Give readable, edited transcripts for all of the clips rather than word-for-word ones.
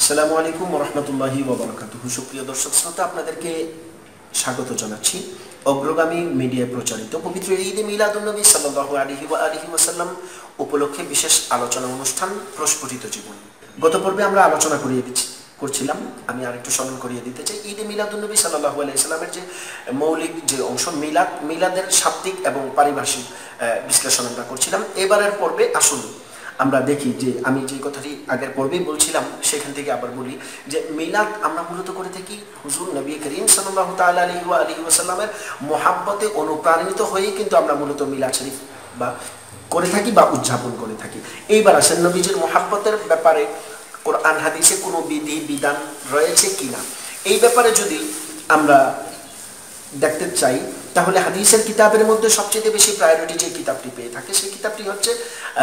আসসালামু আলাইকুম ওয়া রাহমাতুল্লাহি ওয়া বারাকাতুহু। সুপ্রিয় দর্শক শ্রোতা, আপনাদেরকে স্বাগত জানাচ্ছি অগ্রগামী মিডিয়ায় প্রচারিত পবিত্র ঈদে মিলাদুন্নবী সাল্লাল্লাহু আলাইহি ওয়াসাল্লাম উপলক্ষে বিশেষ আলোচনা অনুষ্ঠান প্রস্ফুটিত জীবন। গত পর্বে আমরা আলোচনা করছিলাম, আমি আরেকটু স্মরণ করিয়ে দিতে চাই। ঈদে মিলাদুন্নবী সাল্লাল্লাহু আলাইহি ওয়াসাল্লামের যে মৌলিক যে অংশ মিলাদের শাব্দিক এবং পারিভাষিক বিশ্লেষণ আমরা করছিলাম। এবারের পর্বে আসুন আমরা দেখি যে আমি যে কথাটি আগের পর্বেই বলছিলাম সেখান থেকে আবার বলি যে মিলাদ আমরা মূলত করে থাকি হুজুর নবী করিম সাল্লাল্লাহু তাআলা আলাইহি ওয়াসাল্লামের মহাব্বতে অনুপ্রাণিত হয়েই কিন্তু আমরা মূলত মিলাদ শরীফ বা করে থাকি বা উদযাপন করে থাকি। এইবার আসেন নবীজির মহাব্বতের ব্যাপারে কোরআন হাদিসে কোনো বিধি বিধান রয়েছে কিনা, এই ব্যাপারে যদি আমরা দেখতে চাই তাহলে হাদিসের কিতাবের মধ্যে সবচেয়ে বেশি প্রায়োরিটি যে কিতাবটি পেয়ে থাকে সেই কিতাবটি হচ্ছে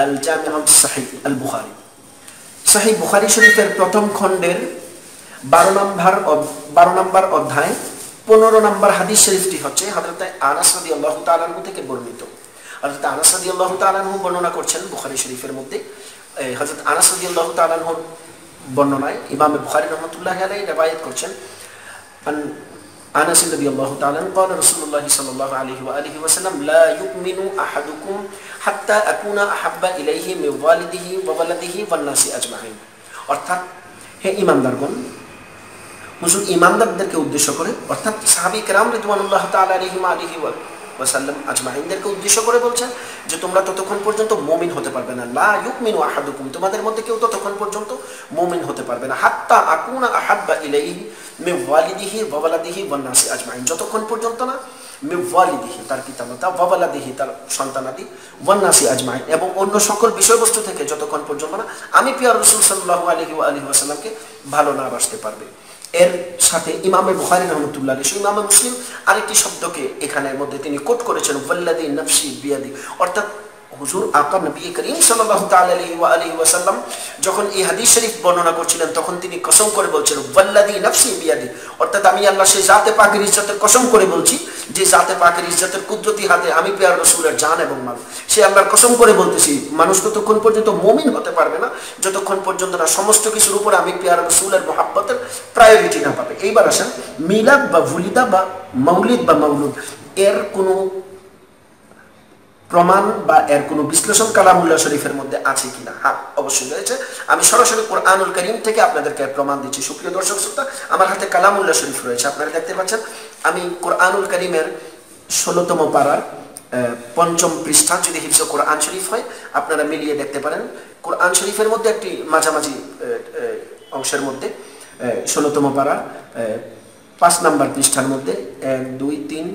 আল জামিউস সাহিহ আল বুখারী। সহিহ বুখারী শরীফের প্রথম খণ্ডের 12 নম্বর অধ্যায় 15 নম্বর হাদিস শরীফটি হচ্ছে হযরত আনাস রাদিয়াল্লাহু তাআলা আনহু থেকে বর্ণিত। হযরত আনাস রাদিয়াল্লাহু তাআলা আনহু বর্ণনা করছেন বুখারী শরীফের মধ্যে। হযরত আনাস রাদিয়াল্লাহু তাআলা আনহুর বর্ণনায় ইমাম বুখারী রাহমাতুল্লাহি আলাইহি রওয়ায়াত করছেন আনাস রাদিয়াল্লাহু তাআলা قال رسول الله صلى الله عليه واله وسلم لا يؤمن احدكم حتى اكون احب اليه من والده وولده والناس اجمعين। অর্থাৎ হে ঈমানদারগণ, হুজুর ঈমানদারদেরকে উদ্দেশ্য করে অর্থাৎ সাহাবী কেরাম রিদওয়ানুল্লাহ তাআলা আলাইহিম ওয়াসাল্লাম আজমাইনদেরকে উদ্দেশ্য করে বলছেন যে তোমরা ততক্ষণ পর্যন্ত মুমিন হতে পারবে না। লা ইউমিনু আহাদুকুম, তোমাদের মধ্যে কেউ ততক্ষণ পর্যন্ত মুমিন হতে পারবে না। হাত্তা আকুনা আহাব্বা ইলাইহি মিন ওয়ালিদিহি ওয়া ওয়ালাদিহি ওয়ান নাসি আজমাইন, যতক্ষণ পর্যন্ত না মিন ওয়ালিদিহি তার পিতামাতা, ওয়া ওয়ালাদিহি তার সন্তানাদি, ওয়ান নাসি আজমাইন এবং অন্য সকল বিষয়বস্তু থেকে যতক্ষণ পর্যন্ত না আমি প্রিয় রাসূল সাল্লাল্লাহু আলাইহি ওয়াসাল্লামকে ভালো না বাসতে পারবে। এর সাথে ইমামে বুখারী রাহমাতুল্লাহ আলাইহি ইমামে মুসলিম আরেকটি শব্দকে এখানের মধ্যে তিনি কোট করেছেন ওয়াল্লাযী নাফসি বিয়াদি, অর্থাৎ হুজুর আকা নবী করিম সাল্লাল্লাহু তাআলা আলাইহি ওয়াসাল্লাম যখন এই হাদিস শরীফ বর্ণনা করছিলেন তখন তিনি কসম করে বলছেন ওয়াল্লাযী নাফসি বিয়াদি, অর্থাৎ আমি আল্লাহ সেই জাতে পাকের ইজ্জতের কসম করে বলছি যে জাতে পাকের ইজ্জতের কুদরতি হাতে আমি প্রিয় রাসূলের জান এবং মাল, সে আল্লাহর কসম করে বলতেছি মানুষ ততক্ষণ পর্যন্ত মুমিন হতে পারবে না যতক্ষণ পর্যন্ত না সমস্ত কিছুর উপরে আমি প্রিয় রাসূলের মহব্বতের প্রায়োরিটি না পাবে। এইবার আসেন মিলাদ বা ভুলিদা বা মাউলিদ বা মাউলুদ এর কোনো প্রমাণ বা এর কোনো বিশ্লেষণ কালামুল্লাহ শরীফের মধ্যে আছে কিনা? হ্যাঁ, অবশ্যই রয়েছে। আমি সরাসরি কোরআনুল কারীম থেকে আপনাদেরকে প্রমাণ দিচ্ছি। সুপ্রিয় দর্শক শ্রোতা, আমার হাতে কালামুল্লাহ শরীফ রয়েছে, আপনারা দেখতে পাচ্ছেন। আমি কোরআনুল কারীমের 16তম পারার 5ম পৃষ্ঠা, যদি হিফজ কোরআন শরীফ হয় আপনারা মিলিয়ে দেখতে পারেন। কোরআন শরীফের মধ্যে একটি মাঝামাঝি অংশের মধ্যে 16তম পারার 5 নম্বর পৃষ্ঠার মধ্যে 1 2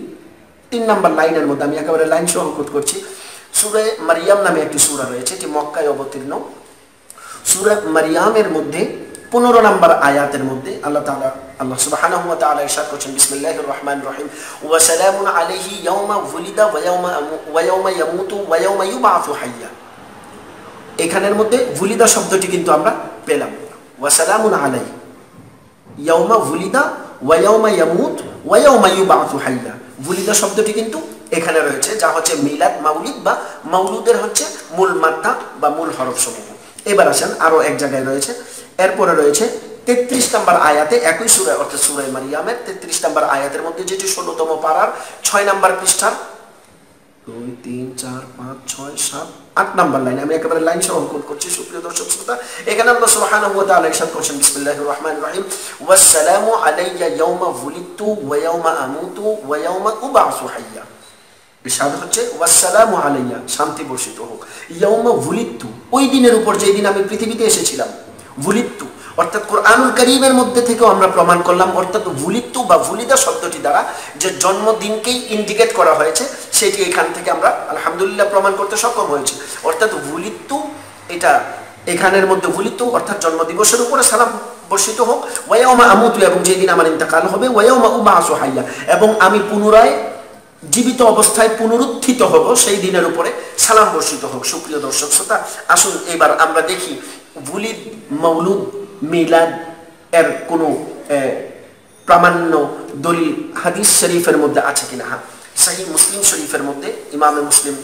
3 নম্বর লাইনের মধ্যে আমি একেবারে লাইন সহ কোট করছি। সূরা মারইয়াম নামে একটি সূরা রয়েছে, এটি মক্কায় অবতীর্ণ। সূরা মারইয়ামের মধ্যে 15 নম্বর আয়াতের মধ্যে আল্লাহ সুবহানাহু ওয়া তাআলা ইরশাদ করেছেন বিসমিল্লাহির রহমানির রহিম ওয়া সালামুন আলাইহি ইয়াওমা ওয়ালিদা ওয়া ইয়াওমা ইয়ামুতু ওয়া ইয়াওমা ইউবআসু হাইয়া। এখানের মধ্যে ওয়ালিদা শব্দটি কিন্তু আমরা পেলাম, ওয়া সালামুন আলাইহি ইয়াওমা ওয়ালিদা ওয়া ইয়াওমা ইয়ামুত ওয়া ইয়াওমা ইউবআসু হাইয়া। ওয়ালিদা শব্দটি কিন্তু এখানে রয়েছে, যা হচ্ছে মিলাদ মাউলিদ বা মাউলুদের হচ্ছে মূল মাত্রা বা মূল হরফ সমূহ। এবার আসেন আরো এক জায়গায় রয়েছে, এরপরে রয়েছে 33 নম্বর আয়াতে একই সূরা অর্থাৎ সূরা মারইয়ামের 33 নম্বর আয়াতের মধ্যে যেটি 16তম পারার 6 নম্বর পৃষ্ঠার 2 3 4 5 6 7 8 নম্বর লাইনে আমি একেবারে লাইন সহ কোট করছি। সুপ্রিয় দর্শক শ্রোতা, এখানে আল্লাহ সুবহানাহু ওয়া তাআলা ইরশাদ করেছেন বিসমিল্লাহির রহমানির রহিম ওয়াসসালামু আলাইয়া ইয়াওমা ওয়ালিদতু ওয়া ইয়াওমা আমুতু ওয়া ইয়াওমা উবআসু হাইয়া। ইরশাদ হচ্ছে ওয়াসসালামু আলাইয়া, শান্তি বর্ষিত হোক, ইয়াওমা ওয়ালিদতু, ওই দিনের উপর যেই দিন আমি পৃথিবীতে এসেছিলাম। ওয়ালিদতু অর্থাৎ কোরআনুল কারীমের মধ্যে থেকে আমরা প্রমাণ করলাম, অর্থাৎ ওয়ালিদতু বা ওয়ালিদা শব্দটি দ্বারা যে জন্মদিনকেই ইন্ডিকেট করা হয়েছে সেটি এখান থেকে আমরা আলহামদুলিল্লাহ প্রমাণ করতে সক্ষম হয়েছি। অর্থাৎ ওয়ালিদতু এটা এখানের মধ্যে ওয়ালিদতু অর্থাৎ জন্মদিবসের উপরে সালাম বর্ষিত হোক, ওয়া ইয়াওমা আমুতু এবং যেই দিন আমার ইন্তেকাল হবে, ওয়া ইয়াওমা উবআসু হাইয়া এবং আমি পুনরায় জীবিত অবস্থায় পুনরুত্থিত হব সেই দিনের উপরে সালাম বর্ষিত হোক। সুপ্রিয় দর্শক শ্রোতা, আসুন এবার আমরা দেখি ওয়ালিদ মাউলুদ মিলাদ এর কোনো প্রামাণ্য দলিল হাদিস শরীফের মধ্যে আছে কিনা। হ্যাঁ, সহিহ মুসলিম শরীফের মধ্যে ইমামে মুসলিম,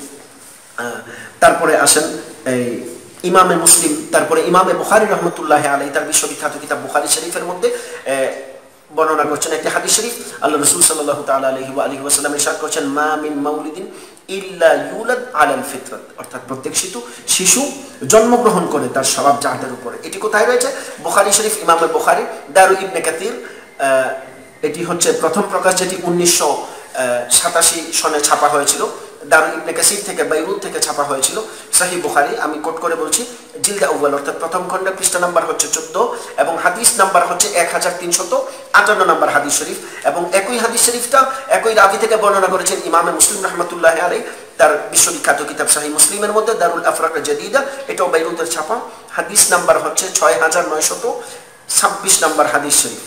তারপরে আসেন ইমামে মুসলিম, তারপরে ইমামে বুখারী রহমতুল্লাহ আলাইহি তার বিশ্ববিখ্যাত কিতাব বুখারী শরীফের মধ্যে বর্ণনা করছেন একটি হাদিস শরীফ। আল্লাহ রাসূল সাল্লাল্লাহু তাআলা আলাইহি ওয়া আলিহি ওয়াসাল্লাম ইরশাদ করেছেন, মা মিন মাউলিদিন ইল্লা ইউলাদ আলাল ফিতরাত, অর্থাৎ প্রত্যেক শিশু জন্মগ্রহণ করে তার স্বভাব জাতের উপরে। এটি কোথায় রয়েছে? বুখারী শরীফ, ইমামে বুখারী, দারুল ইবনে কাসির। এটি হচ্ছে প্রথম প্রকাশ, যেটি 1987 সনে ছাপা হয়েছিল। দারুল ইবনে কাসির থেকে, বাইরুত থেকে ছাপা হয়েছিল। সহিহ বুখারী, আমি কোট করে বলছি, জিলদে আউয়াল অর্থাৎ প্রথম খণ্ডে, পৃষ্ঠা নাম্বার হচ্ছে 14 এবং হাদিস নাম্বার হচ্ছে 1358 নম্বর হাদিস শরীফ। এবং একই হাদিস শরীফটা একই রাবি থেকে বর্ণনা করেছেন ইমামে মুসলিম রহমতুল্লাহ আলাইহি তার বিশ্ববিখ্যাত কিতাব সহিহ মুসলিমের মধ্যে, দারুল আফরাক জাদিদা, এটাও বাইরুতের ছাপা। হাদিস নাম্বার হচ্ছে 6926 নম্বর হাদিস শরীফ।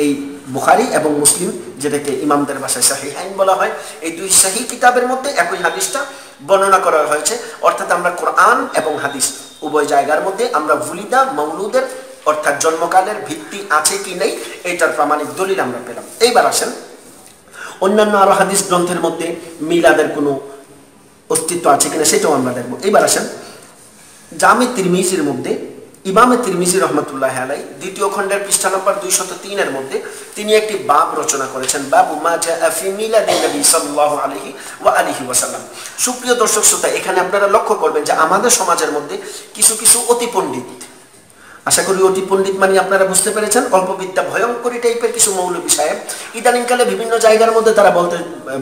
এই বুখারী এবং মুসলিম, যেটাকে ইমামদের ভাষায় সাহিহাইন বলা হয়, এই দুই সহিহ কিতাবের মধ্যে একই হাদিসটা বর্ণনা করা হয়েছে। অর্থাৎ আমরা কোরআন এবং হাদিস উভয় জায়গার মধ্যে আমরা ওলিদা মাউলুদের অর্থাৎ জন্মকালের ভিত্তি আছে কি নেই এটার প্রামাণিক দলিল আমরা পেলাম। এইবার আসেন, অন্যান্য আরো হাদিস গ্রন্থের মধ্যে মিলাদের কোনো অস্তিত্ব আছে কিনা সেটাও আমরা দেখব। এইবার আসেন, জামে তিরমিজির মধ্যে ইমামে তিরমিজি রহমতুল্লাহ আলাইহি দ্বিতীয় খণ্ডের পৃষ্ঠা নম্বর 203 এর মধ্যে তিনি একটি বাব রচনা করেছেন, বাবু মা জাআ ফি মিলাদিন নবী সাল্লাল্লাহু আলাইহি ওয়া আলিহি ওয়াসাল্লাম। সুপ্রিয় দর্শক শ্রোতা, এখানে আপনারা লক্ষ্য করবেন যে আমাদের সমাজের মধ্যে কিছু অতি পণ্ডিত, আশা করি অতি পণ্ডিত মানে আপনারা বুঝতে পেরেছেন, অল্প বিদ্যা ভয়ঙ্করী টাইপের কিছু মৌলবী সাহেব ইদানিংকালে বিভিন্ন জায়গার মধ্যে তারা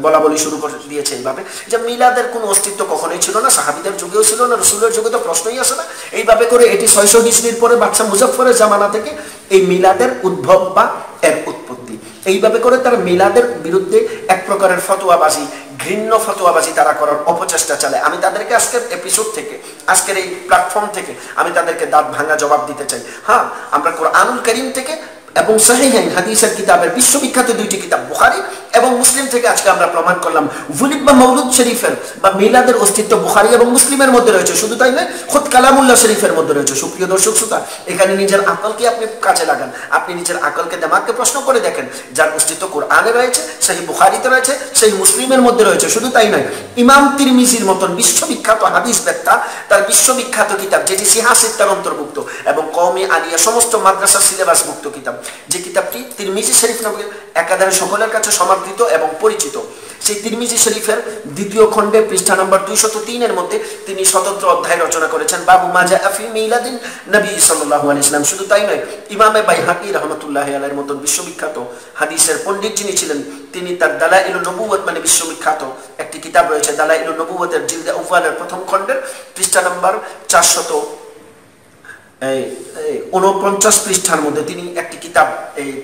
বলা বলি শুরু করে দিয়েছে এইভাবে যে মিলাদের কোনো অস্তিত্ব কখনোই ছিল না, সাহাবীদের যুগেও ছিল না, রাসূলের যুগে তো প্রশ্নই আসে না। এইভাবে করে এটি 600 হিজরির পরে বাদশা মুজাফফরের জামানা থেকে এই মিলাদের উদ্ভব বা এর উৎপত্তি। এইভাবে করে তারা মিলাদের বিরুদ্ধে এক প্রকারের ফতোয়াবাজি, ঘৃণ্য ফতোয়াবাজি তারা করার অপচেষ্টা চালায়। আমি তাদেরকে আজকের এপিসোড থেকে, আজকের এই প্ল্যাটফর্ম থেকে আমি তাদেরকে দাঁত ভাঙা জবাব দিতে চাই। হ্যাঁ, আমরা কোরআনুল কারীম থেকে এবং সহিহাইন হাদিসের কিতাবের বিশ্ববিখ্যাত দুইটি কিতাব বুখারী এবং মুসলিম থেকে আজকে আমরা প্রমাণ করলাম ওলিদ বা মাউলুদ শরীফের বা মিলাদের অস্তিত্ব বুখারী এবং মুসলিমের মধ্যে রয়েছে। শুধু তাই নয়, খুদ কালামুল্লাহ শরীফের মধ্যে রয়েছে। সুপ্রিয় দর্শক শ্রোতা, এখানে নিজের আকলকে আপনি কাজে লাগান, আপনি নিজের আকলকে দিমাগকে প্রশ্ন করে দেখেন, যার অস্তিত্ব কোরআনে রয়েছে, সহিহ বুখারীতে রয়েছে, সহিহ মুসলিমের মধ্যে রয়েছে। শুধু তাই নয়, ইমাম তিরমিজির মতন বিশ্ববিখ্যাত হাদিস বেত্তা, তার বিশ্ববিখ্যাত কিতাব যেটি সিহা সিত্তার অন্তর্ভুক্ত এবং কওমে আলিয়া সমস্ত মাদ্রাসা সিলেবাসভুক্ত কিতাব, যে কিতাবটি তিরমিজি শরীফ নামে একাধারে সকলের কাছে সমাদৃত এবং পরিচিত, সেই তিরমিজি শরীফের দ্বিতীয় খণ্ডে পৃষ্ঠা নম্বর 203 এর মধ্যে তিনি স্বতন্ত্র অধ্যায় রচনা করেছেন, বাবু মা জাআ ফি মিলাদিন নবী সাল্লাল্লাহু আলাইহি ওয়াসাল্লাম। শুধু তাই নয়, ইমামে বাইহাকী রাহমাতুল্লাহি আলাইহির মতন বিশ্ববিখ্যাত হাদিসের পণ্ডিত যিনি ছিলেন, তিনি তার দালাইলুন নবুওয়াত মানে বিশ্ববিখ্যাত একটি কিতাব রয়েছে, দালাইলুন নবুওয়াতের জিলদে আউয়ালের প্রথম খণ্ডের পৃষ্ঠা নম্বর 449 পৃষ্ঠার মধ্যে তিনি একটি কিতাব,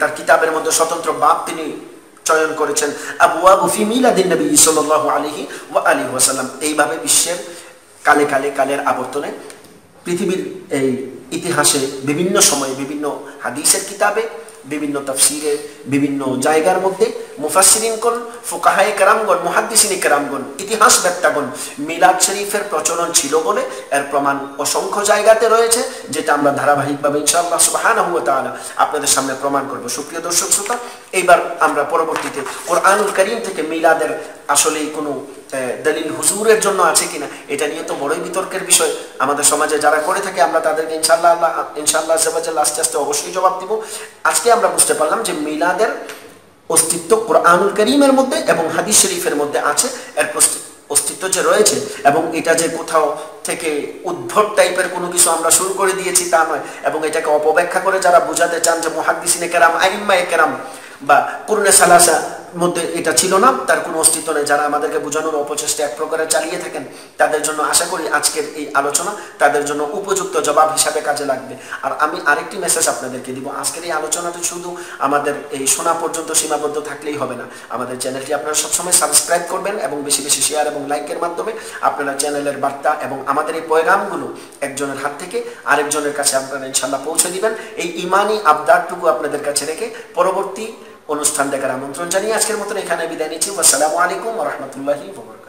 তার কিতাবের মধ্যে স্বতন্ত্র বাব তিনি চয়ন করেছেন, আবওয়াবু ফি মিলাদিন নবী সাল্লাল্লাহু আলাইহি ওয়া আলিহি ওয়াসাল্লাম। এইভাবে বিশ্বের কালের আবর্তনে পৃথিবীর এই ইতিহাসে বিভিন্ন সময়ে বিভিন্ন হাদিসের কিতাবে, বিভিন্ন তাফসীরে, বিভিন্ন জায়গার মধ্যে মুফাসসিরিনগণ, ফুকাহায়ে কেরামগণ, মুহাদ্দিসিনে কেরামগণ, ইতিহাস বেত্তাগণ মিলাদ শরীফের প্রচলন ছিল বলে এর প্রমাণ অসংখ্য জায়গাতে রয়েছে, যেটা আমরা ধারাবাহিকভাবে ইনশাআল্লাহ সুবহানাহু ওয়া তাআলা আপনাদের সামনে প্রমাণ করব। সুপ্রিয় দর্শক শ্রোতা, এইবার আমরা পরবর্তীতে কোরআনুল কারীম থেকে মিলাদের আসলেই কোনো দলিল হুজুরের জন্য আছে কিনা এটা নিয়ে তো বড়ই বিতর্কের বিষয়। আমাদের সমাজে যারা করে থাকে আমরা তাদেরকে ইনশাআল্লাহ আস্তে আস্তে অবশ্যই জবাব দিব। আজকে আমরা বুঝতে পারলাম যে মিলাদের অস্তিত্ব কোরআনুল কারীমের মধ্যে এবং হাদিস শরীফের মধ্যে আছে, এর অস্তিত্ব যে রয়েছে এবং এটা যে কোথাও থেকে উদ্ভট টাইপের কোনো কিছু আমরা শুরু করে দিয়েছি তা নয়, এবং এটাকে অপব্যাখ্যা করে যারা বোঝাতে চান যে মুহাদ্দিসিনে কেরাম, আইম্মায়ে কেরাম বা কুরুনে সালাসা মধ্যে এটা ছিল না, তার কোনো অস্তিত্ব নেই, যারা আমাদেরকে বোঝানোর অপচেষ্টা এক প্রকারে চালিয়ে থাকেন, তাদের জন্য আশা করি আজকের এই আলোচনা তাদের জন্য উপযুক্ত জবাব হিসাবে কাজে লাগবে। আর আমি আরেকটি মেসেজ আপনাদেরকে দিব, আজকের এই আলোচনাটা শুধু আমাদের এই শোনা পর্যন্ত সীমাবদ্ধ থাকলেই হবে না। আমাদের চ্যানেলটি আপনারা সবসময় সাবস্ক্রাইব করবেন এবং বেশি বেশি শেয়ার এবং লাইকের মাধ্যমে আপনারা চ্যানেলের বার্তা এবং আমাদের এই পয়গামগুলো একজনের হাত থেকে আরেকজনের কাছে আপনারা ইনশাআল্লাহ পৌঁছে দিবেন। এই ইমানি আবদারটুকু আপনাদের কাছে রেখে পরবর্তী অনুষ্ঠান দেখার আমন্ত্রণ জানিয়ে আজকের মতন এখানে বিদায় নিচ্ছি। আসসালামু আলাইকুম ওয়া রাহমাতুল্লাহি ওয়া বারাকাতুহু।